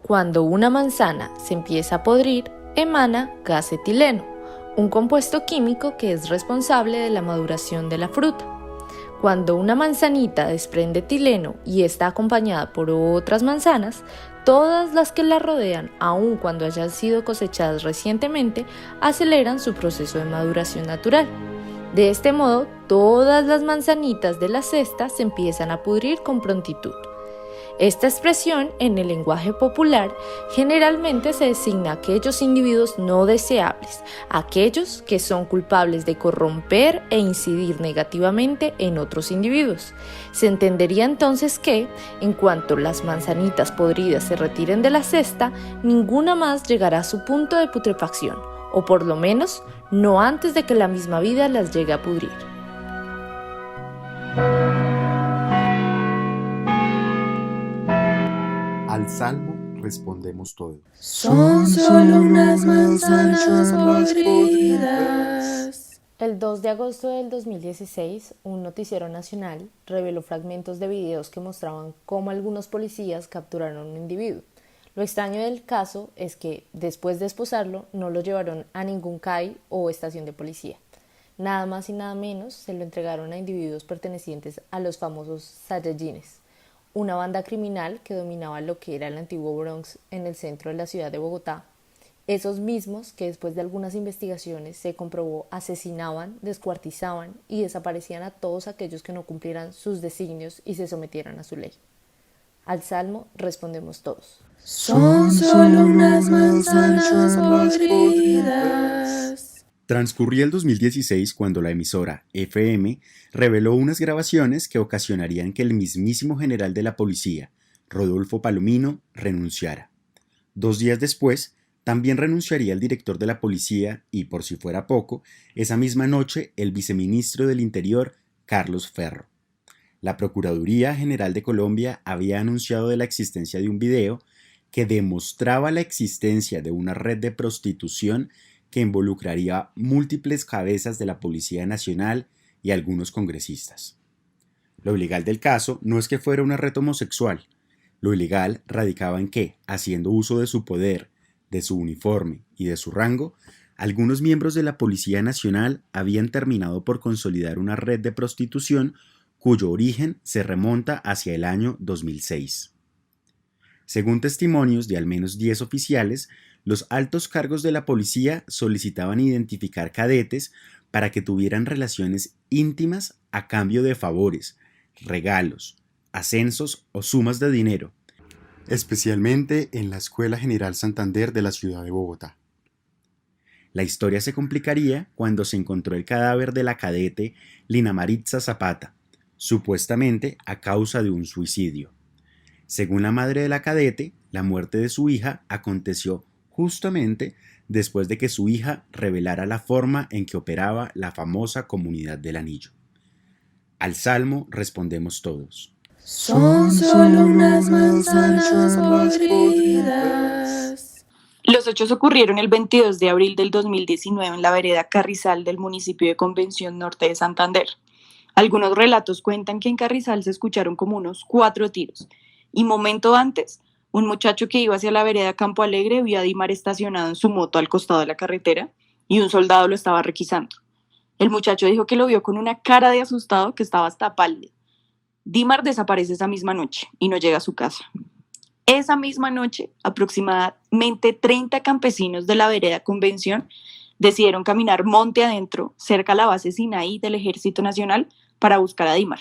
Cuando una manzana se empieza a podrir, emana gas etileno, un compuesto químico que es responsable de la maduración de la fruta. Cuando una manzanita desprende etileno y está acompañada por otras manzanas, todas las que la rodean, aun cuando hayan sido cosechadas recientemente, aceleran su proceso de maduración natural. De este modo, todas las manzanitas de la cesta se empiezan a pudrir con prontitud. Esta expresión, en el lenguaje popular, generalmente se designa a aquellos individuos no deseables, aquellos que son culpables de corromper e incidir negativamente en otros individuos. Se entendería entonces que, en cuanto las manzanitas podridas se retiren de la cesta, ninguna más llegará a su punto de putrefacción, o por lo menos no antes de que la misma vida las llegue a pudrir. Al salmo respondemos todos. Son solo unas manzanas podridas. El 2 de agosto del 2016, un noticiero nacional reveló fragmentos de videos que mostraban cómo algunos policías capturaron a un individuo. Lo extraño del caso es que, después de esposarlo, no lo llevaron a ningún CAI o estación de policía. Nada más y nada menos se lo entregaron a individuos pertenecientes a los famosos Saiyajines, una banda criminal que dominaba lo que era el antiguo Bronx en el centro de la ciudad de Bogotá. Esos mismos que después de algunas investigaciones se comprobó asesinaban, descuartizaban y desaparecían a todos aquellos que no cumplieran sus designios y se sometieran a su ley. Al salmo respondemos todos. Son solo unas manzanas podridas. Transcurría el 2016 cuando la emisora FM reveló unas grabaciones que ocasionarían que el mismísimo general de la policía, Rodolfo Palomino, renunciara. 2 días después, también renunciaría el director de la policía y, por si fuera poco, esa misma noche el viceministro del Interior, Carlos Ferro. La Procuraduría General de Colombia había anunciado de la existencia de un video que demostraba la existencia de una red de prostitución que involucraría múltiples cabezas de la Policía Nacional y algunos congresistas. Lo ilegal del caso no es que fuera una red homosexual. Lo ilegal radicaba en que, haciendo uso de su poder, de su uniforme y de su rango, algunos miembros de la Policía Nacional habían terminado por consolidar una red de prostitución cuyo origen se remonta hacia el año 2006. Según testimonios de al menos 10 oficiales, los altos cargos de la policía solicitaban identificar cadetes para que tuvieran relaciones íntimas a cambio de favores, regalos, ascensos o sumas de dinero, especialmente en la Escuela General Santander de la ciudad de Bogotá. La historia se complicaría cuando se encontró el cadáver de la cadete Lina Maritza Zapata, supuestamente a causa de un suicidio. Según la madre de la cadete, la muerte de su hija aconteció justamente después de que su hija revelara la forma en que operaba la famosa Comunidad del Anillo. Al salmo respondemos todos. Son solo unas manzanas podridas. Los hechos ocurrieron el 22 de abril del 2019 en la vereda Carrizal del municipio de Convención Norte de Santander. Algunos relatos cuentan que en Carrizal se escucharon como unos 4 tiros y momento antes, un muchacho que iba hacia la vereda Campo Alegre vio a Dimar estacionado en su moto al costado de la carretera y un soldado lo estaba requisando. El muchacho dijo que lo vio con una cara de asustado que estaba hasta pálido. Dimar desaparece esa misma noche y no llega a su casa. Esa misma noche, aproximadamente 30 campesinos de la vereda Convención decidieron caminar monte adentro, cerca a la base Sinaí del Ejército Nacional, para buscar a Dimar.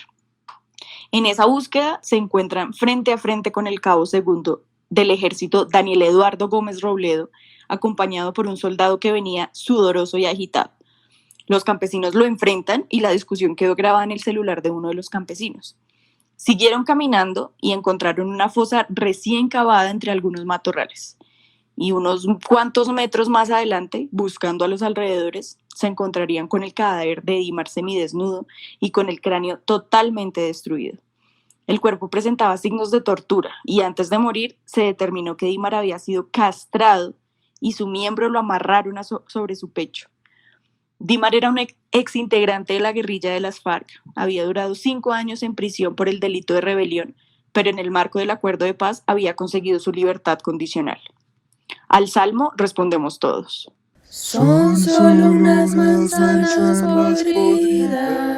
En esa búsqueda se encuentran frente a frente con el cabo segundo del ejército Daniel Eduardo Gómez Robledo, acompañado por un soldado que venía sudoroso y agitado. Los campesinos lo enfrentan y la discusión quedó grabada en el celular de uno de los campesinos. Siguieron caminando y encontraron una fosa recién cavada entre algunos matorrales. Y unos cuantos metros más adelante, buscando a los alrededores, se encontrarían con el cadáver de Dimar semidesnudo y con el cráneo totalmente destruido. El cuerpo presentaba signos de tortura y antes de morir se determinó que Dimar había sido castrado y su miembro lo amarraron sobre su pecho. Dimar era un ex integrante de la guerrilla de las FARC, había durado 5 años en prisión por el delito de rebelión, pero en el marco del acuerdo de paz había conseguido su libertad condicional. Al salmo respondemos todos. Son solo unas manzanas podridas.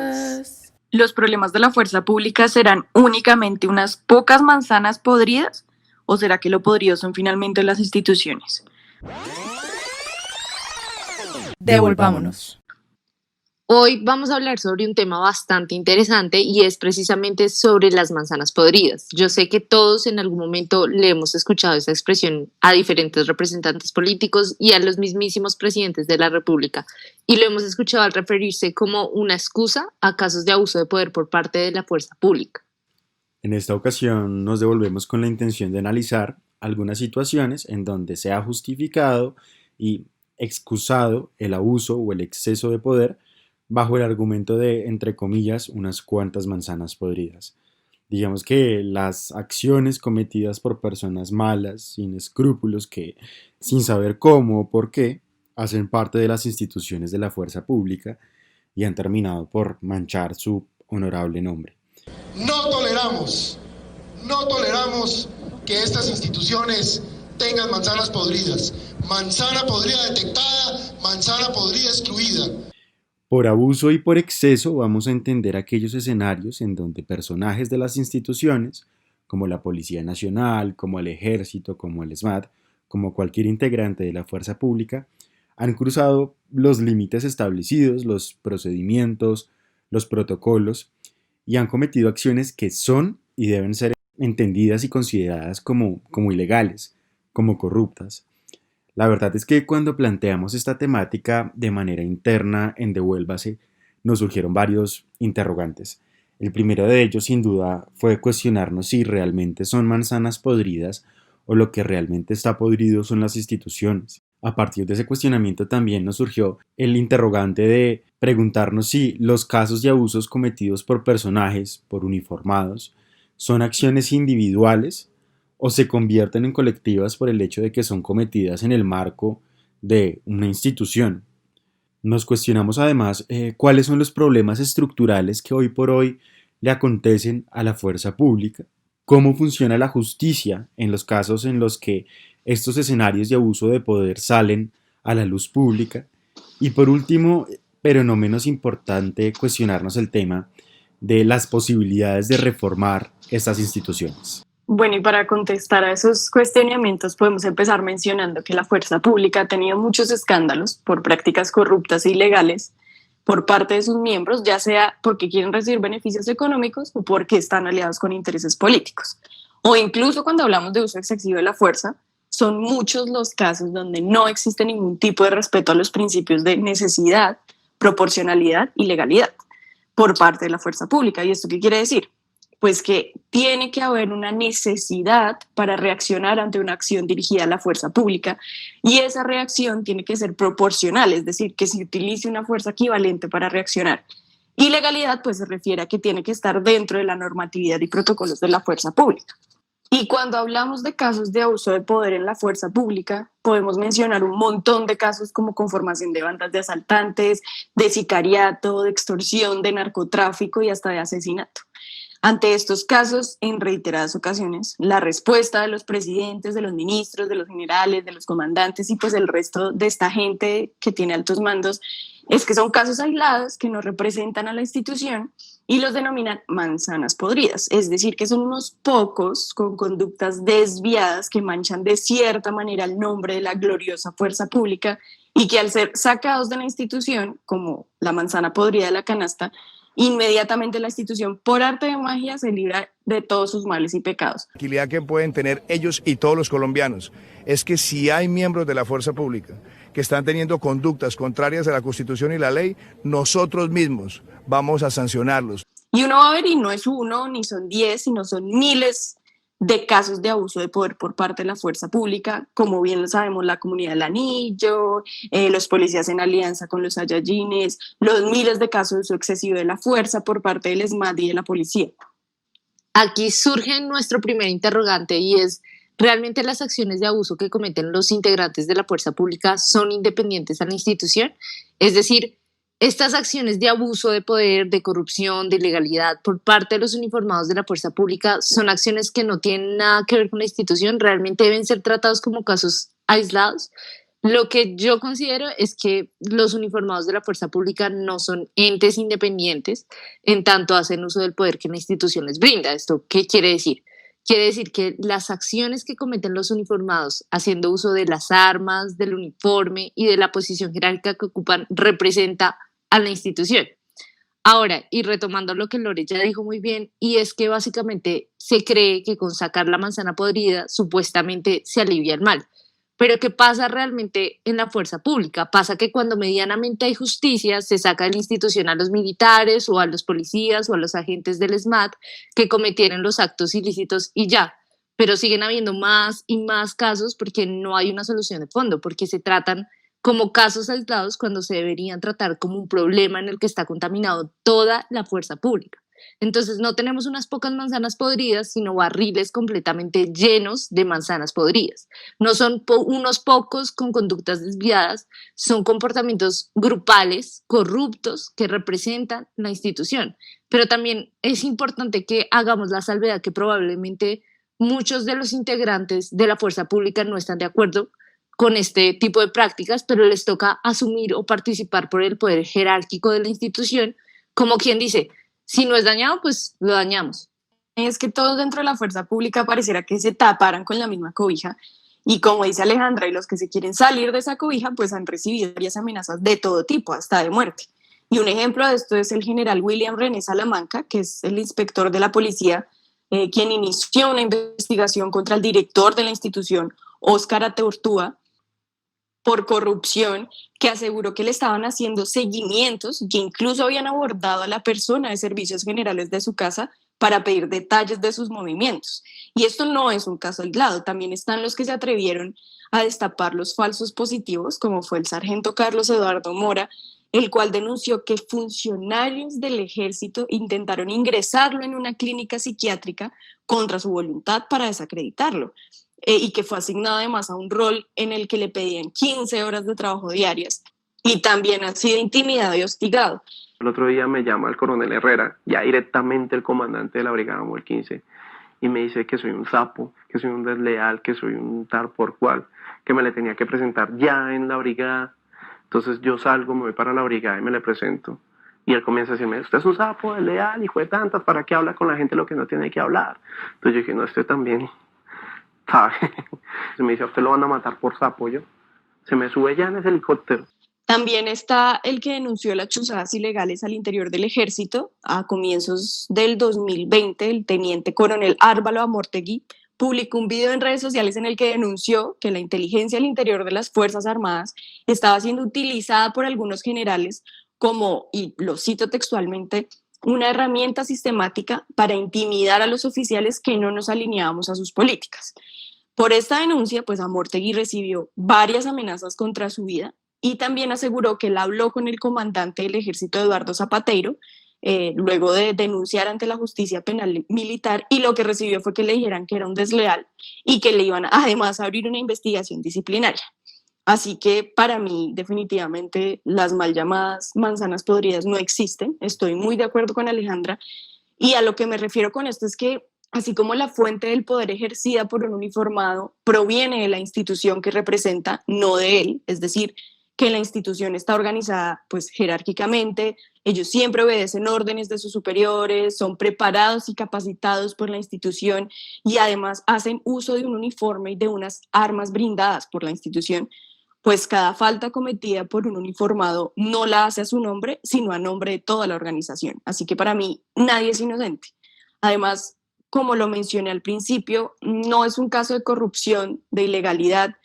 ¿Los problemas de la fuerza pública serán únicamente unas pocas manzanas podridas? ¿O será que lo podrido son finalmente las instituciones? Devolvámonos. Hoy vamos a hablar sobre un tema bastante interesante y es precisamente sobre las manzanas podridas. Yo sé que todos en algún momento le hemos escuchado esa expresión a diferentes representantes políticos y a los mismísimos presidentes de la República, y lo hemos escuchado al referirse como una excusa a casos de abuso de poder por parte de la fuerza pública. En esta ocasión nos devolvemos con la intención de analizar algunas situaciones en donde se ha justificado y excusado el abuso o el exceso de poder bajo el argumento de, entre comillas, unas cuantas manzanas podridas. Digamos que las acciones cometidas por personas malas, sin escrúpulos, que sin saber cómo o por qué, hacen parte de las instituciones de la fuerza pública y han terminado por manchar su honorable nombre. No toleramos que estas instituciones tengan manzanas podridas. Manzana podrida detectada, manzana podrida excluida. Por abuso y por exceso vamos a entender aquellos escenarios en donde personajes de las instituciones, como la Policía Nacional, como el Ejército, como el SMAT, como cualquier integrante de la fuerza pública, han cruzado los límites establecidos, los procedimientos, los protocolos, y han cometido acciones que son y deben ser entendidas y consideradas como ilegales, como corruptas. La verdad es que cuando planteamos esta temática de manera interna en Devuélvase, nos surgieron varios interrogantes. El primero de ellos, sin duda, fue cuestionarnos si realmente son manzanas podridas o lo que realmente está podrido son las instituciones. A partir de ese cuestionamiento también nos surgió el interrogante de preguntarnos si los casos de abusos cometidos por personajes, por uniformados, son acciones individuales o se convierten en colectivas por el hecho de que son cometidas en el marco de una institución. Nos cuestionamos además cuáles son los problemas estructurales que hoy por hoy le acontecen a la fuerza pública, cómo funciona la justicia en los casos en los que estos escenarios de abuso de poder salen a la luz pública, y por último, pero no menos importante, cuestionarnos el tema de las posibilidades de reformar estas instituciones. Bueno, y para contestar a esos cuestionamientos podemos empezar mencionando que la fuerza pública ha tenido muchos escándalos por prácticas corruptas e ilegales por parte de sus miembros, ya sea porque quieren recibir beneficios económicos o porque están aliados con intereses políticos. O incluso cuando hablamos de uso excesivo de la fuerza, son muchos los casos donde no existe ningún tipo de respeto a los principios de necesidad, proporcionalidad y legalidad por parte de la fuerza pública. ¿Y esto qué quiere decir? Pues que tiene que haber una necesidad para reaccionar ante una acción dirigida a la fuerza pública, y esa reacción tiene que ser proporcional, es decir, que se utilice una fuerza equivalente para reaccionar. Y legalidad pues se refiere a que tiene que estar dentro de la normatividad y protocolos de la fuerza pública. Y cuando hablamos de casos de abuso de poder en la fuerza pública, podemos mencionar un montón de casos como conformación de bandas de asaltantes, de sicariato, de extorsión, de narcotráfico y hasta de asesinato. Ante estos casos, en reiteradas ocasiones, la respuesta de los presidentes, de los ministros, de los generales, de los comandantes y pues el resto de esta gente que tiene altos mandos es que son casos aislados que no representan a la institución y los denominan manzanas podridas, es decir, que son unos pocos con conductas desviadas que manchan de cierta manera el nombre de la gloriosa fuerza pública y que al ser sacados de la institución, como la manzana podrida de la canasta, inmediatamente la institución, por arte de magia, se libra de todos sus males y pecados. La tranquilidad que pueden tener ellos y todos los colombianos es que si hay miembros de la fuerza pública que están teniendo conductas contrarias a la Constitución y la ley, nosotros mismos vamos a sancionarlos. Y uno va a ver, y no es uno, ni son 10, sino son miles de casos de abuso de poder por parte de la fuerza pública, como bien lo sabemos, la Comunidad del Anillo, los policías en alianza con los Saiyajines, los miles de casos de uso excesivo de la fuerza por parte del SMAT y de la policía. Aquí surge nuestro primer interrogante y es, ¿realmente las acciones de abuso que cometen los integrantes de la fuerza pública son independientes a la institución? Es decir, Estas acciones de abuso de poder, de corrupción, de ilegalidad por parte de los uniformados de la fuerza pública son acciones que no tienen nada que ver con la institución, realmente deben ser tratados como casos aislados. Lo que yo considero es que los uniformados de la fuerza pública no son entes independientes, en tanto hacen uso del poder que la institución les brinda. ¿Esto qué quiere decir? Quiere decir que las acciones que cometen los uniformados haciendo uso de las armas, del uniforme y de la posición jerárquica que ocupan representa a la institución. Ahora, y retomando lo que Lore ya dijo muy bien, y es que básicamente se cree que con sacar la manzana podrida supuestamente se alivia el mal. Pero ¿qué pasa realmente en la fuerza pública? Pasa que cuando medianamente hay justicia, se saca de la institución a los militares o a los policías o a los agentes del SMAT que cometieron los actos ilícitos y ya. Pero siguen habiendo más y más casos porque no hay una solución de fondo, porque se tratan como casos aislados cuando se deberían tratar como un problema en el que está contaminado toda la fuerza pública. Entonces no tenemos unas pocas manzanas podridas, sino barriles completamente llenos de manzanas podridas. No son unos pocos con conductas desviadas, son comportamientos grupales, corruptos, que representan la institución. Pero también es importante que hagamos la salvedad que probablemente muchos de los integrantes de la fuerza pública no están de acuerdo con este tipo de prácticas, pero les toca asumir o participar por el poder jerárquico de la institución, como quien dice, si no es dañado, pues lo dañamos. Es que todos dentro de la fuerza pública pareciera que se taparan con la misma cobija y como dice Alejandra, y los que se quieren salir de esa cobija, pues han recibido varias amenazas de todo tipo, hasta de muerte. Y un ejemplo de esto es el general William René Salamanca, que es el inspector de la policía, quien inició una investigación contra el director de la institución, Óscar Ateortúa, por corrupción, que aseguró que le estaban haciendo seguimientos, que incluso habían abordado a la persona de servicios generales de su casa para pedir detalles de sus movimientos. Y esto no es un caso aislado, también están los que se atrevieron a destapar los falsos positivos, como fue el sargento Carlos Eduardo Mora, el cual denunció que funcionarios del ejército intentaron ingresarlo en una clínica psiquiátrica contra su voluntad para desacreditarlo. Y que fue asignado además a un rol en el que le pedían 15 horas de trabajo diarias y también ha sido intimidado y hostigado. El otro día me llama el coronel Herrera, ya directamente el comandante de la brigada Móvil 15, y me dice que soy un sapo, que soy un desleal, que soy un tal por cual, que me le tenía que presentar ya en la brigada. Entonces yo salgo, me voy para la brigada y me le presento. Y él comienza a decirme, usted es un sapo, desleal, hijo de tantas, ¿para qué habla con la gente lo que no tiene que hablar? Entonces yo dije, no, estoy también... ¿sabe? Se me dice, a usted lo van a matar por sapo, yo. Se me sube ya en ese helicóptero. También está el que denunció las chuzadas ilegales al interior del ejército. A comienzos del 2020, el teniente coronel Árvalo Amortegui publicó un video en redes sociales en el que denunció que la inteligencia al interior de las Fuerzas Armadas estaba siendo utilizada por algunos generales como, y lo cito textualmente, una herramienta sistemática para intimidar a los oficiales que no nos alineábamos a sus políticas. Por esta denuncia, pues Amortegui recibió varias amenazas contra su vida y también aseguró que él habló con el comandante del ejército, Eduardo Zapateiro, luego de denunciar ante la justicia penal militar, y lo que recibió fue que le dijeran que era un desleal y que le iban además a abrir una investigación disciplinaria. Así que para mí definitivamente las mal llamadas manzanas podridas no existen, estoy muy de acuerdo con Alejandra, y a lo que me refiero con esto es que así como la fuente del poder ejercida por un uniformado proviene de la institución que representa, no de él, es decir, que la institución está organizada pues jerárquicamente, ellos siempre obedecen órdenes de sus superiores, son preparados y capacitados por la institución y además hacen uso de un uniforme y de unas armas brindadas por la institución, pues cada falta cometida por un uniformado no la hace a su nombre, sino a nombre de toda la organización. Así que para mí nadie es inocente. Además, como lo mencioné al principio, no es un caso de corrupción, de ilegalidad,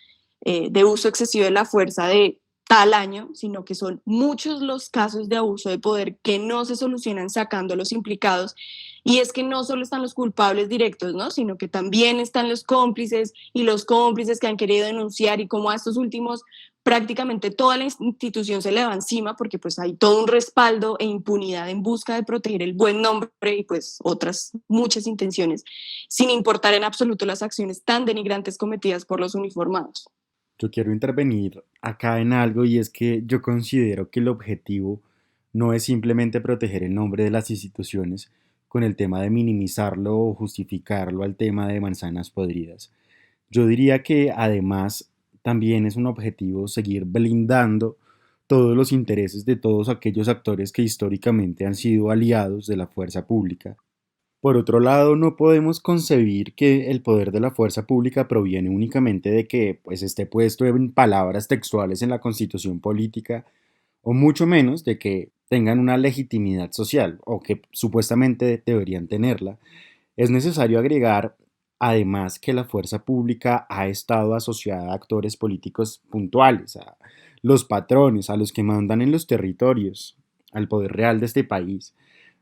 de uso excesivo de la fuerza de tal año, sino que son muchos los casos de abuso de poder que no se solucionan sacando a los implicados. Y es que no solo están los culpables directos, ¿no? Sino que también están los cómplices y los cómplices que han querido denunciar, y como a estos últimos prácticamente toda la institución se le va encima porque pues hay todo un respaldo e impunidad en busca de proteger el buen nombre y pues otras muchas intenciones, sin importar en absoluto las acciones tan denigrantes cometidas por los uniformados. Yo quiero intervenir acá en algo, y es que yo considero que el objetivo no es simplemente proteger el nombre de las instituciones con el tema de minimizarlo o justificarlo al tema de manzanas podridas. Yo diría que además también es un objetivo seguir blindando todos los intereses de todos aquellos actores que históricamente han sido aliados de la fuerza pública. Por otro lado, no podemos concebir que el poder de la fuerza pública proviene únicamente de que esté puesto en palabras textuales en la constitución política, o mucho menos de que tengan una legitimidad social, o que supuestamente deberían tenerla. Es necesario agregar, además, que la fuerza pública ha estado asociada a actores políticos puntuales, a los patrones, a los que mandan en los territorios, al poder real de este país.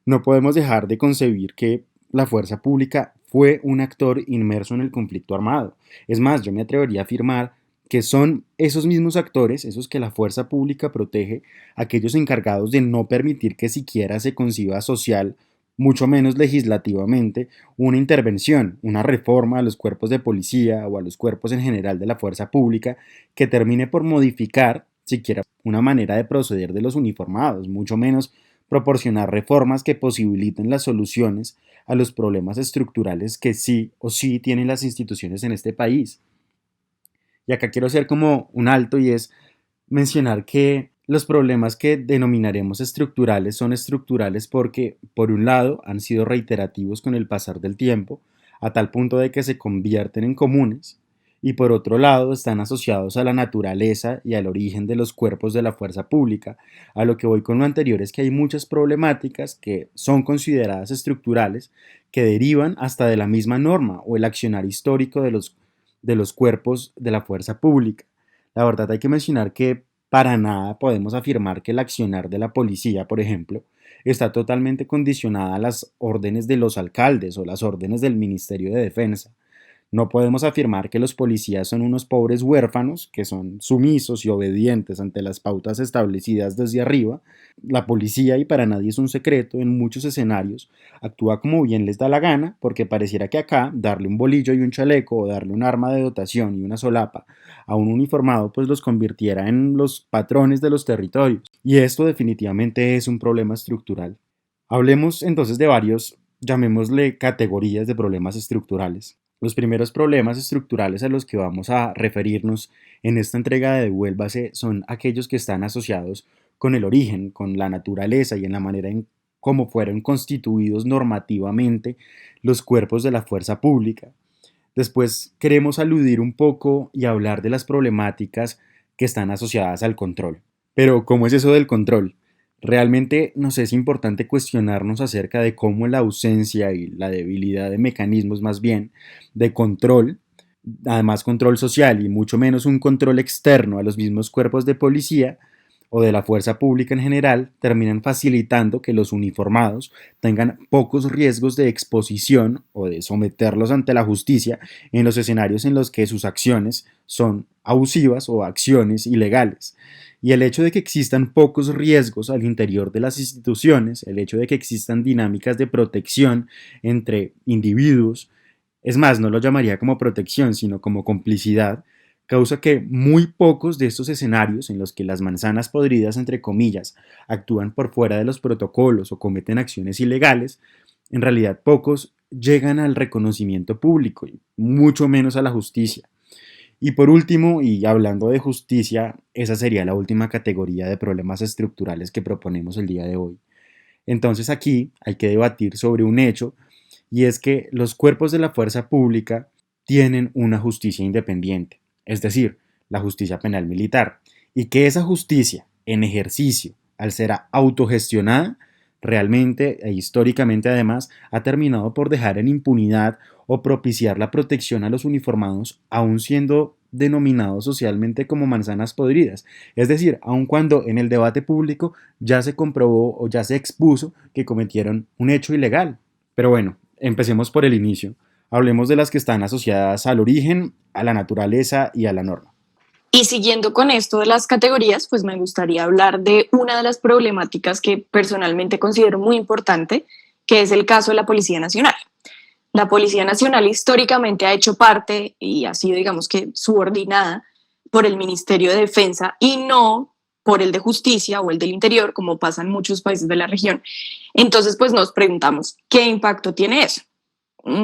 No podemos dejar de concebir que la fuerza pública fue un actor inmerso en el conflicto armado. Es más, yo me atrevería a afirmar que son esos mismos actores, esos que la fuerza pública protege, aquellos encargados de no permitir que siquiera se conciba social, mucho menos legislativamente, una intervención, una reforma a los cuerpos de policía o a los cuerpos en general de la fuerza pública que termine por modificar siquiera una manera de proceder de los uniformados, mucho menos proporcionar reformas que posibiliten las soluciones a los problemas estructurales que sí o sí tienen las instituciones en este país. Y acá quiero hacer como un alto y es mencionar que los problemas que denominaremos estructurales son estructurales porque, por un lado, han sido reiterativos con el pasar del tiempo, a tal punto de que se convierten en comunes, y por otro lado están asociados a la naturaleza y al origen de los cuerpos de la fuerza pública. A lo que voy con lo anterior es que hay muchas problemáticas que son consideradas estructurales que derivan hasta de la misma norma o el accionar histórico de los cuerpos de la fuerza pública. La verdad hay que mencionar que para nada podemos afirmar que el accionar de la policía, por ejemplo, está totalmente condicionada a las órdenes de los alcaldes o las órdenes del Ministerio de Defensa. No podemos afirmar que los policías son unos pobres huérfanos que son sumisos y obedientes ante las pautas establecidas desde arriba. La policía, y para nadie es un secreto, en muchos escenarios actúa como bien les da la gana, porque pareciera que acá darle un bolillo y un chaleco o darle un arma de dotación y una solapa a un uniformado pues los convirtiera en los patrones de los territorios. Y esto definitivamente es un problema estructural. Hablemos entonces de varios, llamémosle categorías de problemas estructurales. Los primeros problemas estructurales a los que vamos a referirnos en esta entrega de Devuélvase son aquellos que están asociados con el origen, con la naturaleza y en la manera en cómo fueron constituidos normativamente los cuerpos de la fuerza pública. Después queremos aludir un poco y hablar de las problemáticas que están asociadas al control. Pero, ¿cómo es eso del control? Realmente nos es importante cuestionarnos acerca de cómo la ausencia y la debilidad de mecanismos más bien de control, además control social y mucho menos un control externo a los mismos cuerpos de policía o de la fuerza pública en general, terminan facilitando que los uniformados tengan pocos riesgos de exposición o de someterlos ante la justicia en los escenarios en los que sus acciones son abusivas o acciones ilegales. Y el hecho de que existan pocos riesgos al interior de las instituciones, el hecho de que existan dinámicas de protección entre individuos, es más, no lo llamaría como protección, sino como complicidad, causa que muy pocos de estos escenarios en los que las manzanas podridas, entre comillas, actúan por fuera de los protocolos o cometen acciones ilegales, en realidad pocos llegan al reconocimiento público y mucho menos a la justicia. Y por último, y hablando de justicia, esa sería la última categoría de problemas estructurales que proponemos el día de hoy. Entonces aquí hay que debatir sobre un hecho, y es que los cuerpos de la fuerza pública tienen una justicia independiente, es decir, la justicia penal militar, y que esa justicia, en ejercicio, al ser autogestionada, realmente e históricamente además, ha terminado por dejar en impunidad o propiciar la protección a los uniformados, aun siendo denominados socialmente como manzanas podridas, es decir, aun cuando en el debate público ya se comprobó o ya se expuso que cometieron un hecho ilegal. Pero bueno, empecemos por el inicio. Hablemos de las que están asociadas al origen, a la naturaleza y a la norma. Y siguiendo con esto de las categorías, pues me gustaría hablar de una de las problemáticas que personalmente considero muy importante, que es el caso de la Policía Nacional. La Policía Nacional históricamente ha hecho parte y ha sido, digamos que, subordinada por el Ministerio de Defensa y no por el de justicia o el del interior, como pasa en muchos países de la región. Entonces, pues nos preguntamos, ¿qué impacto tiene eso?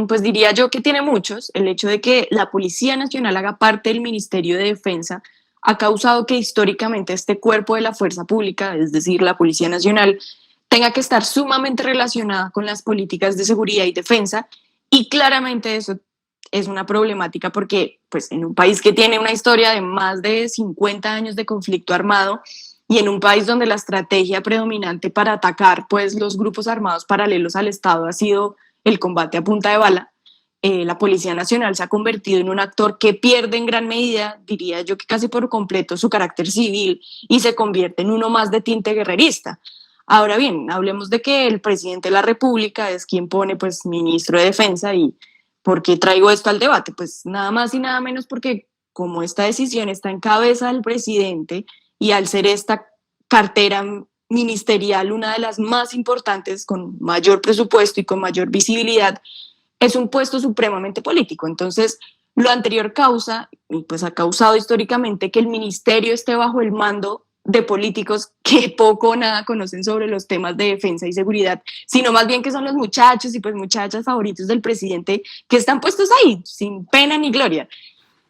Pues diría yo que tiene muchos. El hecho de que la Policía Nacional haga parte del Ministerio de Defensa ha causado que históricamente este cuerpo de la fuerza pública, es decir, la Policía Nacional, tenga que estar sumamente relacionada con las políticas de seguridad y defensa, y claramente eso es una problemática porque pues, en un país que tiene una historia de más de 50 años de conflicto armado y en un país donde la estrategia predominante para atacar pues, los grupos armados paralelos al Estado ha sido el combate a punta de bala, la Policía Nacional se ha convertido en un actor que pierde en gran medida, diría yo que casi por completo, su carácter civil y se convierte en uno más de tinte guerrerista. Ahora bien, hablemos de que el presidente de la República es quien pone pues ministro de Defensa. ¿Y por qué traigo esto al debate? Pues nada más y nada menos porque como esta decisión está en cabeza del presidente y al ser esta cartera ministerial una de las más importantes, con mayor presupuesto y con mayor visibilidad, es un puesto supremamente político. Entonces, lo anterior causa, y pues ha causado históricamente, que el ministerio esté bajo el mando de políticos que poco o nada conocen sobre los temas de defensa y seguridad, sino más bien que son los muchachos y pues muchachas favoritos del presidente que están puestos ahí, sin pena ni gloria.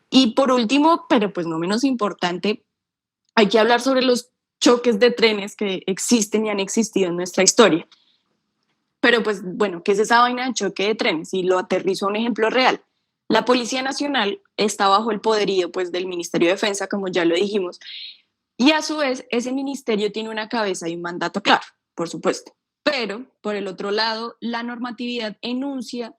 Y por último, pero pues no menos importante, hay que hablar sobre los choques de trenes que existen y han existido en nuestra historia. Pero pues bueno, ¿qué es esa vaina de choque de trenes? Y lo aterrizo a un ejemplo real. La Policía Nacional está bajo el poderío pues, del Ministerio de Defensa, como ya lo dijimos, y a su vez ese ministerio tiene una cabeza y un mandato claro, por supuesto. Pero, por el otro lado, la normatividad enuncia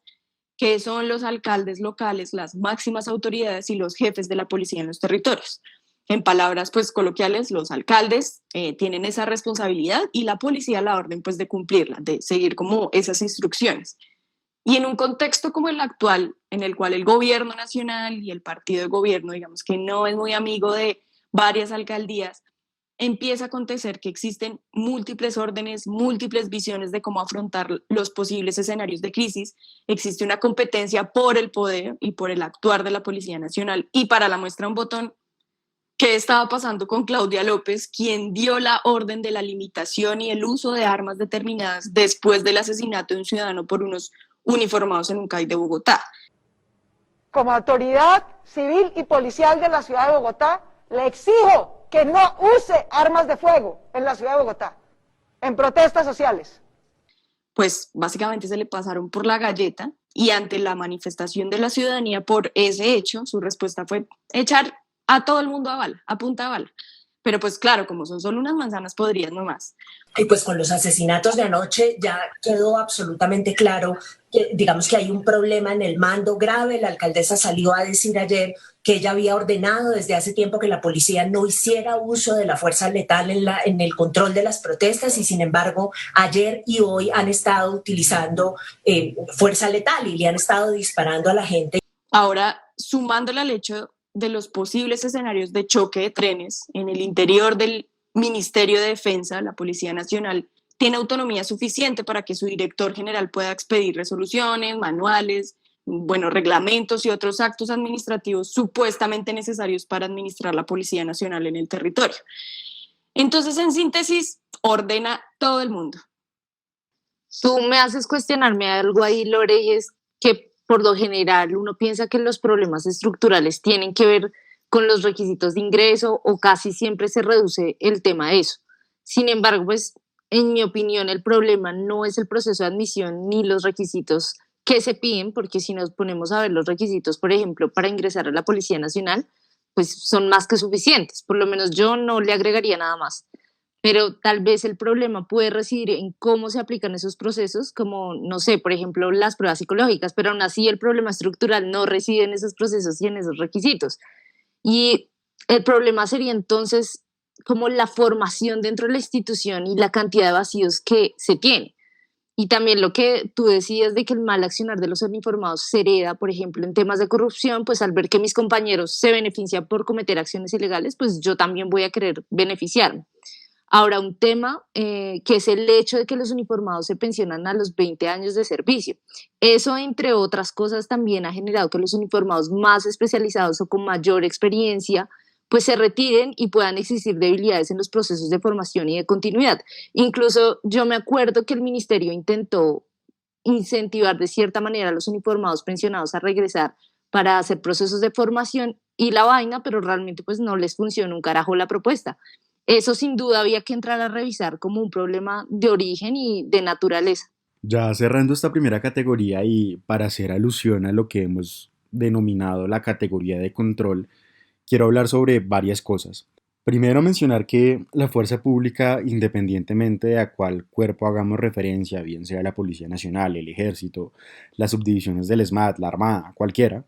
que son los alcaldes locales las máximas autoridades y los jefes de la policía en los territorios. En palabras pues coloquiales, los alcaldes tienen esa responsabilidad y la policía la orden pues de cumplirla, de seguir como esas instrucciones. Y en un contexto como el actual, en el cual el gobierno nacional y el partido de gobierno, digamos que no es muy amigo de varias alcaldías, empieza a acontecer que existen múltiples órdenes, múltiples visiones de cómo afrontar los posibles escenarios de crisis. Existe una competencia por el poder y por el actuar de la Policía Nacional. Y para la muestra un botón, ¿qué estaba pasando con Claudia López, quien dio la orden de la limitación y el uso de armas determinadas después del asesinato de un ciudadano por unos uniformados en un CAI de Bogotá? Como autoridad civil y policial de la ciudad de Bogotá, le exijo que no use armas de fuego en la ciudad de Bogotá, en protestas sociales. Pues básicamente se le pasaron por la galleta y ante la manifestación de la ciudadanía por ese hecho, su respuesta fue echar a todo el mundo a bala, a punta de bala. Pero pues claro, como son solo unas manzanas podrías nomás. Y pues con los asesinatos de anoche ya quedó absolutamente claro que digamos que hay un problema en el mando grave. La alcaldesa salió a decir ayer que ella había ordenado desde hace tiempo que la policía no hiciera uso de la fuerza letal en el control de las protestas y sin embargo ayer y hoy han estado utilizando fuerza letal y le han estado disparando a la gente. Ahora, sumándole al hecho de los posibles escenarios de choque de trenes en el interior del Ministerio de Defensa, la Policía Nacional tiene autonomía suficiente para que su director general pueda expedir resoluciones, manuales, reglamentos y otros actos administrativos supuestamente necesarios para administrar la Policía Nacional en el territorio. Entonces, en síntesis, ordena todo el mundo. Tú me haces cuestionarme algo ahí, Lore, y es que por lo general uno piensa que los problemas estructurales tienen que ver con los requisitos de ingreso o casi siempre se reduce el tema a eso. Sin embargo, pues en mi opinión el problema no es el proceso de admisión ni los requisitos que se piden, porque si nos ponemos a ver los requisitos, por ejemplo, para ingresar a la Policía Nacional, pues son más que suficientes, por lo menos yo no le agregaría nada más. Pero tal vez el problema puede residir en cómo se aplican esos procesos, como, no sé, por ejemplo, las pruebas psicológicas, pero aún así el problema estructural no reside en esos procesos y en esos requisitos. Y el problema sería entonces como la formación dentro de la institución y la cantidad de vacíos que se tiene. Y también lo que tú decías de que el mal accionar de los uniformados se hereda, por ejemplo, en temas de corrupción, pues al ver que mis compañeros se benefician por cometer acciones ilegales, pues yo también voy a querer beneficiarme. Ahora, un tema que es el hecho de que los uniformados se pensionan a los 20 años de servicio. Eso, entre otras cosas, también ha generado que los uniformados más especializados o con mayor experiencia pues se retiren y puedan existir debilidades en los procesos de formación y de continuidad. Incluso yo me acuerdo que el ministerio intentó incentivar de cierta manera a los uniformados pensionados a regresar para hacer procesos de formación y la vaina, pero realmente pues no les funcionó un carajo la propuesta. Eso sin duda había que entrar a revisar como un problema de origen y de naturaleza. Ya cerrando esta primera categoría y para hacer alusión a lo que hemos denominado la categoría de control, quiero hablar sobre varias cosas. Primero mencionar que la fuerza pública, independientemente de a cuál cuerpo hagamos referencia, bien sea la Policía Nacional, el Ejército, las subdivisiones del SMAT, la Armada, cualquiera,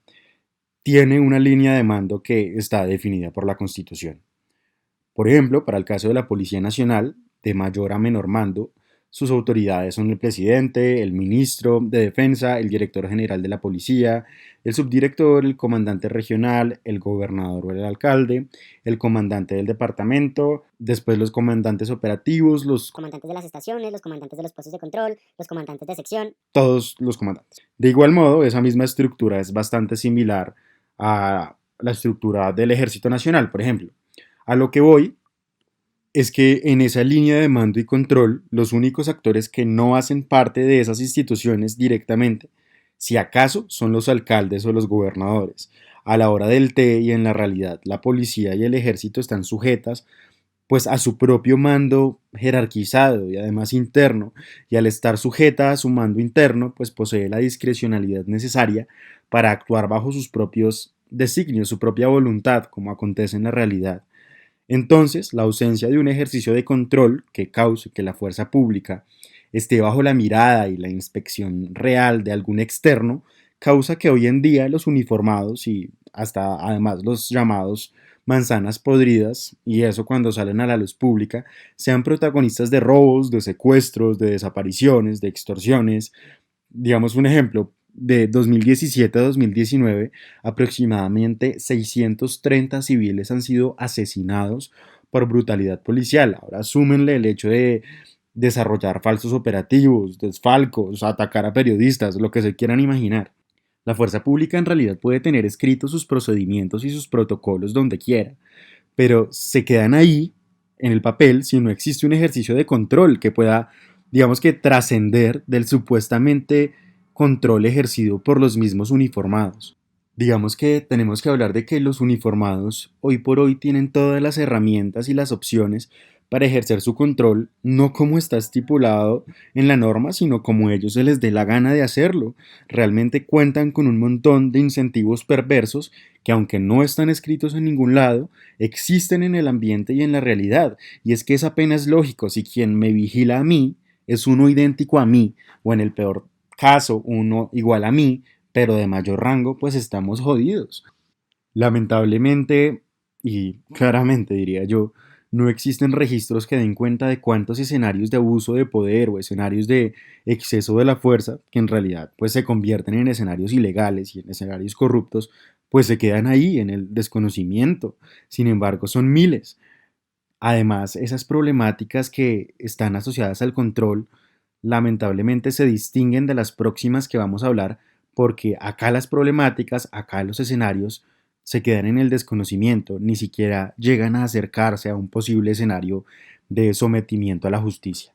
tiene una línea de mando que está definida por la Constitución. Por ejemplo, para el caso de la Policía Nacional, de mayor a menor mando, sus autoridades son el presidente, el ministro de Defensa, el director general de la policía, el subdirector, el comandante regional, el gobernador o el alcalde, el comandante del departamento, después los comandantes operativos, los comandantes de las estaciones, los comandantes de los puestos de control, los comandantes de sección. Todos los comandantes. De igual modo, esa misma estructura es bastante similar a la estructura del Ejército Nacional, por ejemplo. A lo que voy es que en esa línea de mando y control, los únicos actores que no hacen parte de esas instituciones directamente, si acaso, son los alcaldes o los gobernadores. A la hora del té y en la realidad, la policía y el ejército están sujetas pues a su propio mando jerarquizado y además interno, y al estar sujeta a su mando interno, pues posee la discrecionalidad necesaria para actuar bajo sus propios designios, su propia voluntad, como acontece en la realidad. Entonces, la ausencia de un ejercicio de control que cause que la fuerza pública esté bajo la mirada y la inspección real de algún externo, causa que hoy en día los uniformados y hasta además los llamados manzanas podridas, y eso cuando salen a la luz pública, sean protagonistas de robos, de secuestros, de desapariciones, de extorsiones. Digamos un ejemplo, de 2017 a 2019, aproximadamente 630 civiles han sido asesinados por brutalidad policial. Ahora súmenle el hecho de desarrollar falsos operativos, desfalcos, atacar a periodistas, lo que se quieran imaginar. La fuerza pública en realidad puede tener escritos sus procedimientos y sus protocolos donde quiera, pero se quedan ahí en el papel si no existe un ejercicio de control que pueda, digamos que, trascender del supuestamente control ejercido por los mismos uniformados. Digamos que tenemos que hablar de que los uniformados hoy por hoy tienen todas las herramientas y las opciones para ejercer su control, no como está estipulado en la norma, sino como ellos se les dé la gana de hacerlo. Realmente cuentan con un montón de incentivos perversos que, aunque no están escritos en ningún lado, existen en el ambiente y en la realidad. Y es que es apenas lógico, si quien me vigila a mí es uno idéntico a mí, o en el peor caso uno igual a mí, pero de mayor rango, pues estamos jodidos. Lamentablemente, y claramente diría yo, no existen registros que den cuenta de cuántos escenarios de abuso de poder o escenarios de exceso de la fuerza, que en realidad pues se convierten en escenarios ilegales y en escenarios corruptos, pues se quedan ahí en el desconocimiento. Sin embargo, son miles. Además, esas problemáticas que están asociadas al control, lamentablemente se distinguen de las próximas que vamos a hablar, porque acá las problemáticas, acá los escenarios, se quedan en el desconocimiento, ni siquiera llegan a acercarse a un posible escenario de sometimiento a la justicia.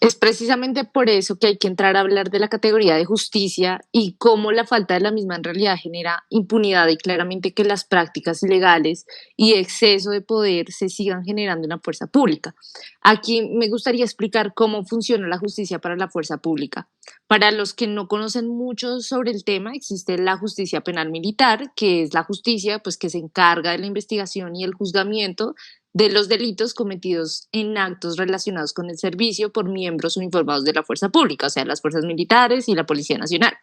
Es precisamente por eso que hay que entrar a hablar de la categoría de justicia y cómo la falta de la misma en realidad genera impunidad y claramente que las prácticas ilegales y exceso de poder se sigan generando en la fuerza pública. Aquí me gustaría explicar cómo funciona la justicia para la fuerza pública. Para los que no conocen mucho sobre el tema, existe la justicia penal militar, que es la justicia pues, que se encarga de la investigación y el juzgamiento de los delitos cometidos en actos relacionados con el servicio por miembros uniformados de la fuerza pública, o sea, las fuerzas militares y la Policía Nacional.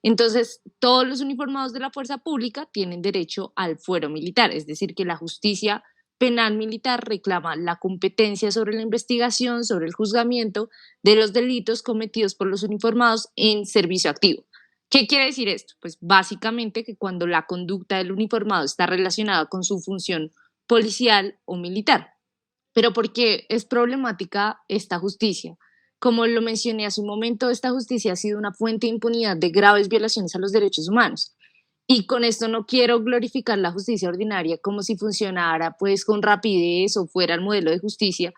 Entonces, todos los uniformados de la fuerza pública tienen derecho al fuero militar, es decir, que la justicia penal militar reclama la competencia sobre la investigación, sobre el juzgamiento de los delitos cometidos por los uniformados en servicio activo. ¿Qué quiere decir esto? Pues básicamente que cuando la conducta del uniformado está relacionada con su función policial o militar. Pero ¿por qué es problemática esta justicia? Como lo mencioné hace un momento, esta justicia ha sido una fuente de impunidad de graves violaciones a los derechos humanos. Y con esto no quiero glorificar la justicia ordinaria como si funcionara pues con rapidez o fuera el modelo de justicia.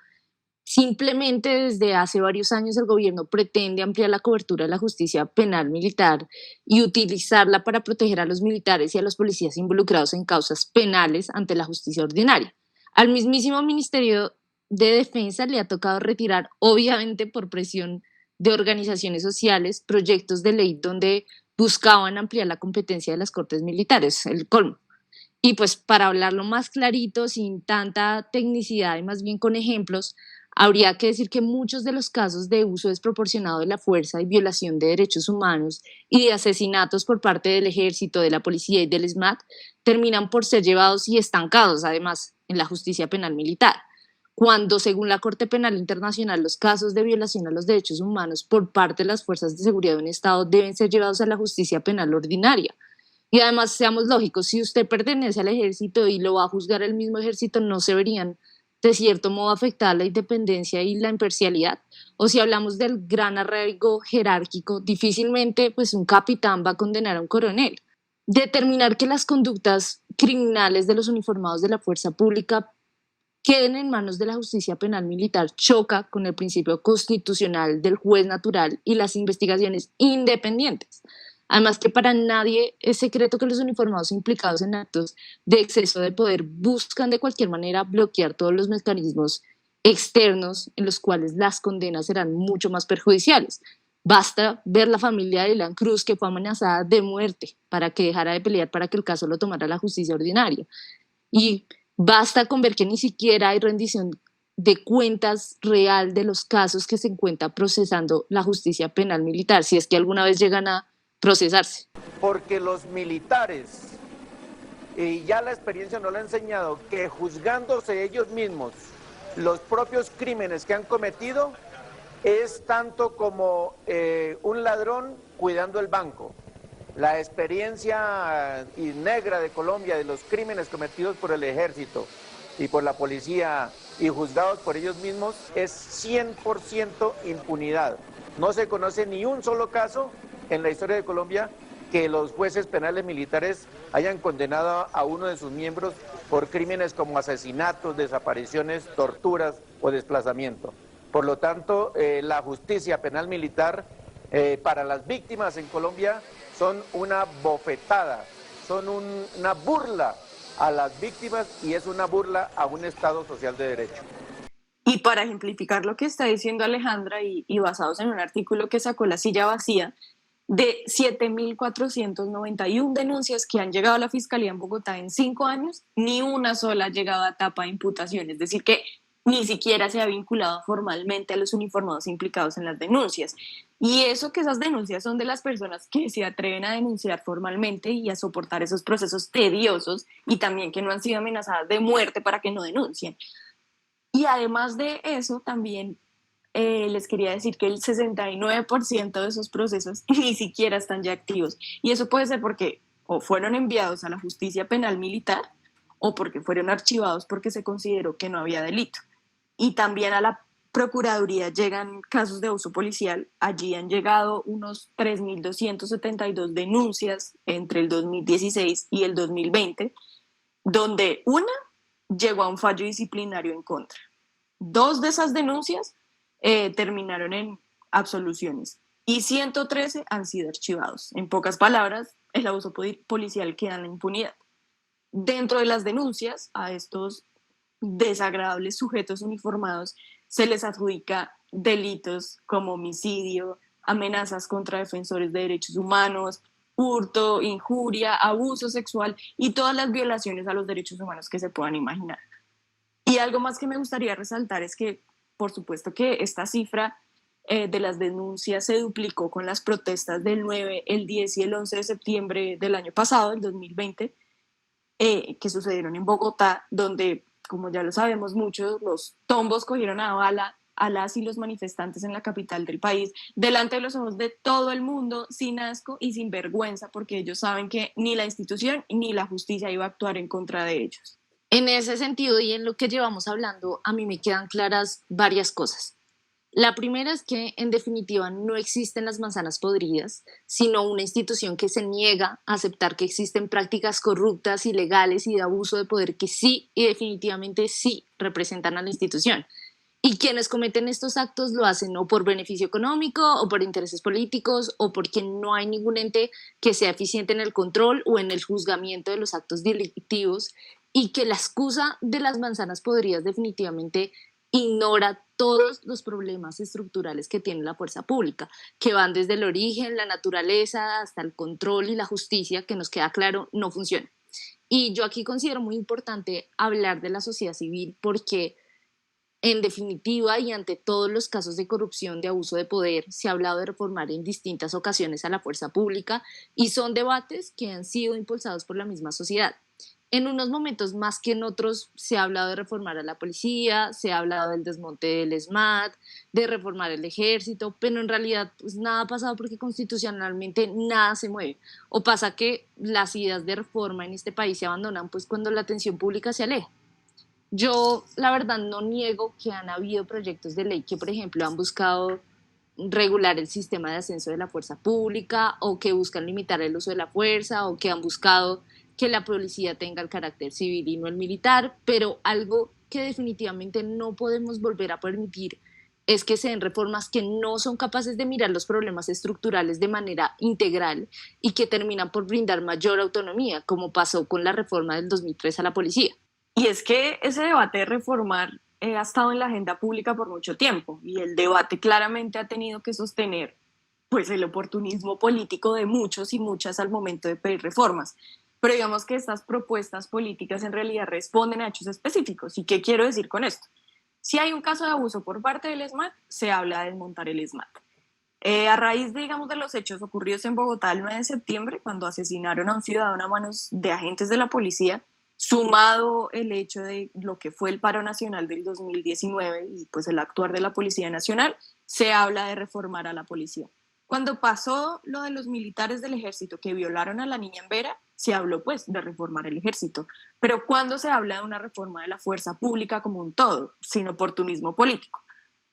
Simplemente desde hace varios años el gobierno pretende ampliar la cobertura de la justicia penal militar y utilizarla para proteger a los militares y a los policías involucrados en causas penales ante la justicia ordinaria. Al mismísimo Ministerio de Defensa le ha tocado retirar, obviamente por presión de organizaciones sociales, proyectos de ley donde buscaban ampliar la competencia de las cortes militares, el colmo. Y pues para hablarlo más clarito, sin tanta tecnicidad y más bien con ejemplos, habría que decir que muchos de los casos de uso desproporcionado de la fuerza y violación de derechos humanos y de asesinatos por parte del ejército, de la policía y del SMAT terminan por ser llevados y estancados, además, en la justicia penal militar, cuando, según la Corte Penal Internacional, los casos de violación a los derechos humanos por parte de las fuerzas de seguridad de un Estado deben ser llevados a la justicia penal ordinaria. Y además, seamos lógicos, si usted pertenece al ejército y lo va a juzgar el mismo ejército, no se verían de cierto modo afectada la independencia y la imparcialidad. O si hablamos del gran arraigo jerárquico, difícilmente pues un capitán va a condenar a un coronel. Determinar que las conductas criminales de los uniformados de la fuerza pública queden en manos de la justicia penal militar choca con el principio constitucional del juez natural y las investigaciones independientes. Además que para nadie es secreto que los uniformados implicados en actos de exceso de poder buscan de cualquier manera bloquear todos los mecanismos externos en los cuales las condenas serán mucho más perjudiciales. Basta ver la familia de Dylan Cruz, que fue amenazada de muerte para que dejara de pelear para que el caso lo tomara la justicia ordinaria. Y basta con ver que ni siquiera hay rendición de cuentas real de los casos que se encuentra procesando la justicia penal militar, si es que alguna vez llegan a procesarse. Porque los militares, y ya la experiencia nos lo ha enseñado, que juzgándose ellos mismos los propios crímenes que han cometido, es tanto como un ladrón cuidando el banco. La experiencia negra de Colombia de los crímenes cometidos por el ejército y por la policía y juzgados por ellos mismos es 100% impunidad. No se conoce ni un solo caso en la historia de Colombia que los jueces penales militares hayan condenado a uno de sus miembros por crímenes como asesinatos, desapariciones, torturas o desplazamiento. Por lo tanto, la justicia penal militar para las víctimas en Colombia son una bofetada, son una burla a las víctimas y es una burla a un Estado social de derecho. Y para ejemplificar lo que está diciendo Alejandra y basados en un artículo que sacó La Silla Vacía, de 7.491 denuncias que han llegado a la Fiscalía en Bogotá en 5 años, ni una sola ha llegado a etapa de imputación, es decir, que ni siquiera se ha vinculado formalmente a los uniformados implicados en las denuncias. Y eso que esas denuncias son de las personas que se atreven a denunciar formalmente y a soportar esos procesos tediosos y también que no han sido amenazadas de muerte para que no denuncien. Y además de eso, también les quería decir que el 69% de esos procesos ni siquiera están ya activos. Y eso puede ser porque o fueron enviados a la justicia penal militar o porque fueron archivados porque se consideró que no había delito. Y también a la Procuraduría llegan casos de abuso policial. Allí han llegado unos 3.272 denuncias entre el 2016 y el 2020, donde una llegó a un fallo disciplinario en contra. 2 de esas denuncias terminaron en absoluciones y 113 han sido archivados. En pocas palabras, el abuso policial queda en la impunidad. Dentro de las denuncias a estos desagradables sujetos uniformados se les adjudica delitos como homicidio, amenazas contra defensores de derechos humanos, hurto, injuria, abuso sexual y todas las violaciones a los derechos humanos que se puedan imaginar. Y algo más que me gustaría resaltar es que, por supuesto que esta cifra de las denuncias se duplicó con las protestas del 9, el 10 y el 11 de septiembre del año pasado, el 2020, que sucedieron en Bogotá, donde, como ya lo sabemos muchos, los tombos cogieron a bala a las y los manifestantes en la capital del país, delante de los ojos de todo el mundo, sin asco y sin vergüenza, porque ellos saben que ni la institución ni la justicia iba a actuar en contra de ellos. En ese sentido y en lo que llevamos hablando, a mí me quedan claras varias cosas. La primera es que, en definitiva, no existen las manzanas podridas, sino una institución que se niega a aceptar que existen prácticas corruptas, ilegales y de abuso de poder que sí y definitivamente sí representan a la institución. Y quienes cometen estos actos lo hacen o por beneficio económico o por intereses políticos o porque no hay ningún ente que sea eficiente en el control o en el juzgamiento de los actos delictivos, y que la excusa de las manzanas podridas definitivamente ignora todos los problemas estructurales que tiene la fuerza pública, que van desde el origen, la naturaleza, hasta el control y la justicia, que nos queda claro no funciona. Y yo aquí considero muy importante hablar de la sociedad civil porque, en definitiva, y ante todos los casos de corrupción, de abuso de poder, se ha hablado de reformar en distintas ocasiones a la fuerza pública, y son debates que han sido impulsados por la misma sociedad. En unos momentos más que en otros se ha hablado de reformar a la policía, se ha hablado del desmonte del ESMAD, de reformar el ejército, pero en realidad pues nada ha pasado porque constitucionalmente nada se mueve. O pasa que las ideas de reforma en este país se abandonan pues cuando la atención pública se aleja. Yo, la verdad, no niego que han habido proyectos de ley que, por ejemplo, han buscado regular el sistema de ascenso de la fuerza pública o que buscan limitar el uso de la fuerza o que han buscado que la policía tenga el carácter civil y no el militar, pero algo que definitivamente no podemos volver a permitir es que se den reformas que no son capaces de mirar los problemas estructurales de manera integral y que terminan por brindar mayor autonomía, como pasó con la reforma del 2003 a la policía. Y es que ese debate de reformar ha estado en la agenda pública por mucho tiempo y el debate claramente ha tenido que sostener pues el oportunismo político de muchos y muchas al momento de pedir reformas. Pero digamos que estas propuestas políticas en realidad responden a hechos específicos. ¿Y qué quiero decir con esto? Si hay un caso de abuso por parte del ESMAD, se habla de desmontar el ESMAD. A raíz, digamos, de los hechos ocurridos en Bogotá el 9 de septiembre, cuando asesinaron a un ciudadano a manos de agentes de la policía, sumado el hecho de lo que fue el paro nacional del 2019 y pues el actuar de la Policía Nacional, se habla de reformar a la policía. Cuando pasó lo de los militares del ejército que violaron a la niña en Vera, se habló pues de reformar el ejército. Pero cuando se habla de una reforma de la fuerza pública como un todo, sin oportunismo político.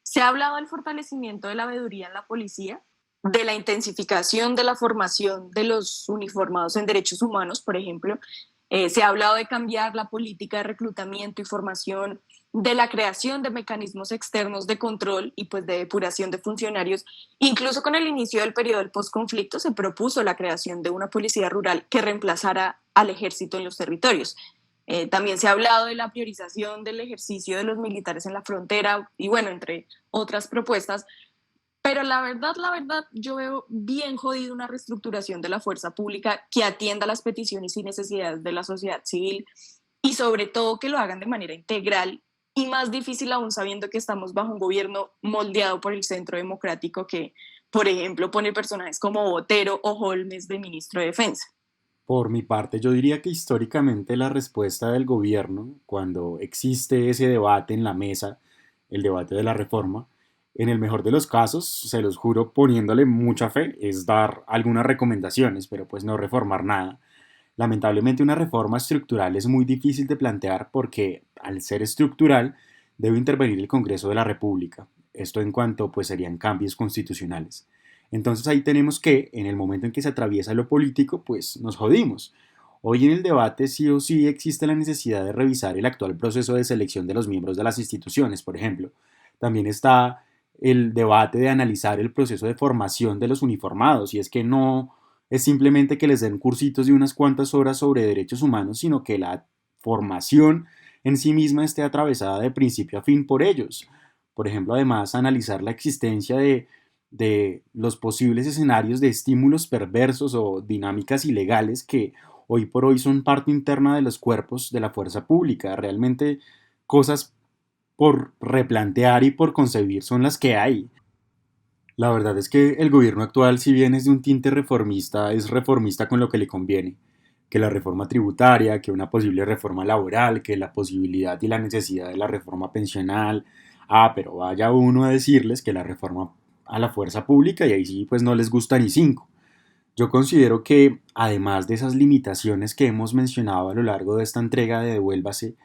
Se ha hablado del fortalecimiento de la veeduría en la policía, de la intensificación de la formación de los uniformados en derechos humanos, por ejemplo. Se ha hablado de cambiar la política de reclutamiento y formación, de la creación de mecanismos externos de control y pues de depuración de funcionarios. Incluso con el inicio del periodo del posconflicto se propuso la creación de una policía rural que reemplazara al ejército en los territorios. También se ha hablado de la priorización del ejercicio de los militares en la frontera y bueno, entre otras propuestas. Pero la verdad, yo veo bien jodido una reestructuración de la fuerza pública que atienda las peticiones y necesidades de la sociedad civil y sobre todo que lo hagan de manera integral y más difícil aún sabiendo que estamos bajo un gobierno moldeado por el Centro Democrático que, por ejemplo, pone personajes como Botero o Holmes de ministro de Defensa. Por mi parte, yo diría que históricamente la respuesta del gobierno, cuando existe ese debate en la mesa, el debate de la reforma, en el mejor de los casos, se los juro poniéndole mucha fe, es dar algunas recomendaciones, pero pues no reformar nada. Lamentablemente una reforma estructural es muy difícil de plantear porque al ser estructural debe intervenir el Congreso de la República. Esto en cuanto pues serían cambios constitucionales. Entonces ahí tenemos que, en el momento en que se atraviesa lo político, pues nos jodimos. Hoy en el debate sí o sí existe la necesidad de revisar el actual proceso de selección de los miembros de las instituciones, por ejemplo. También está el debate de analizar el proceso de formación de los uniformados, y es que no es simplemente que les den cursitos de unas cuantas horas sobre derechos humanos, sino que la formación en sí misma esté atravesada de principio a fin por ellos. Por ejemplo, además, analizar la existencia de los posibles escenarios de estímulos perversos o dinámicas ilegales que hoy por hoy son parte interna de los cuerpos de la fuerza pública. Realmente cosas por replantear y por concebir son las que hay. La verdad es que el gobierno actual, si bien es de un tinte reformista, es reformista con lo que le conviene. Que la reforma tributaria, que una posible reforma laboral, que la posibilidad y la necesidad de la reforma pensional. Pero vaya uno a decirles que la reforma a la fuerza pública y ahí sí pues no les gusta ni cinco. Yo considero que además de esas limitaciones que hemos mencionado a lo largo de esta entrega de Devuélvase,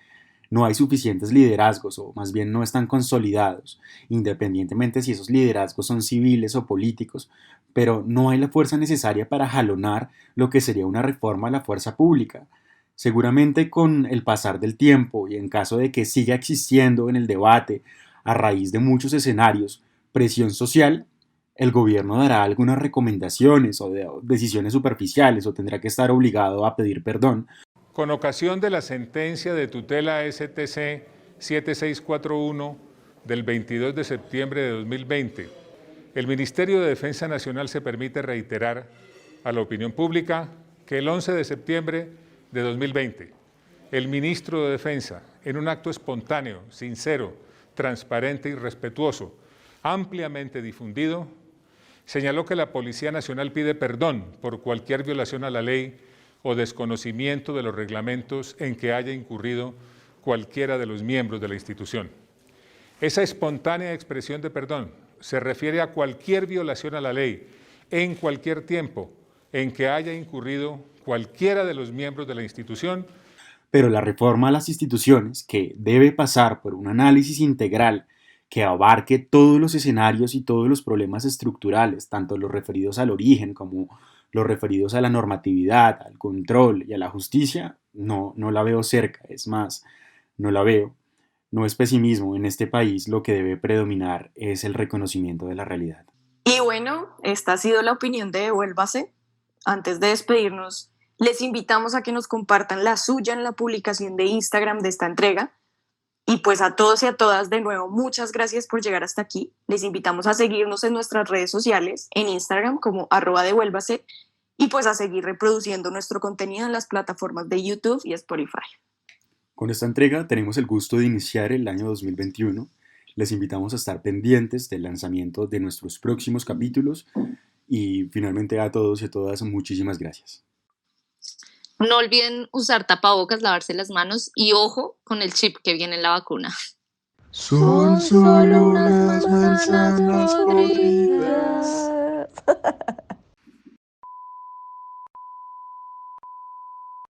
No hay suficientes liderazgos, o más bien no están consolidados, independientemente si esos liderazgos son civiles o políticos, pero no hay la fuerza necesaria para jalonar lo que sería una reforma a la fuerza pública. Seguramente con el pasar del tiempo y en caso de que siga existiendo en el debate, a raíz de muchos escenarios, presión social, el gobierno dará algunas recomendaciones o decisiones superficiales o tendrá que estar obligado a pedir perdón. Con ocasión de la sentencia de tutela STC 7641 del 22 de septiembre de 2020, el Ministerio de Defensa Nacional se permite reiterar a la opinión pública que el 11 de septiembre de 2020, el ministro de Defensa, en un acto espontáneo, sincero, transparente y respetuoso, ampliamente difundido, señaló que la Policía Nacional pide perdón por cualquier violación a la ley o desconocimiento de los reglamentos en que haya incurrido cualquiera de los miembros de la institución. Esa espontánea expresión de perdón se refiere a cualquier violación a la ley en cualquier tiempo en que haya incurrido cualquiera de los miembros de la institución. Pero la reforma a las instituciones, que debe pasar por un análisis integral que abarque todos los escenarios y todos los problemas estructurales, tanto los referidos al origen como los referidos a la normatividad, al control y a la justicia, no la veo cerca, es más, no la veo. No es pesimismo, en este país lo que debe predominar es el reconocimiento de la realidad. Y bueno, esta ha sido la opinión de Devuélvase. Antes de despedirnos, les invitamos a que nos compartan la suya en la publicación de Instagram de esta entrega. Y pues a todos y a todas, de nuevo, muchas gracias por llegar hasta aquí. Les invitamos a seguirnos en nuestras redes sociales, en Instagram como @devuélvase, y pues a seguir reproduciendo nuestro contenido en las plataformas de YouTube y Spotify. Con esta entrega tenemos el gusto de iniciar el año 2021. Les invitamos a estar pendientes del lanzamiento de nuestros próximos capítulos y finalmente a todos y a todas muchísimas gracias. No olviden usar tapabocas, lavarse las manos y ojo con el chip que viene en la vacuna. Son solo unas manzanas podridas.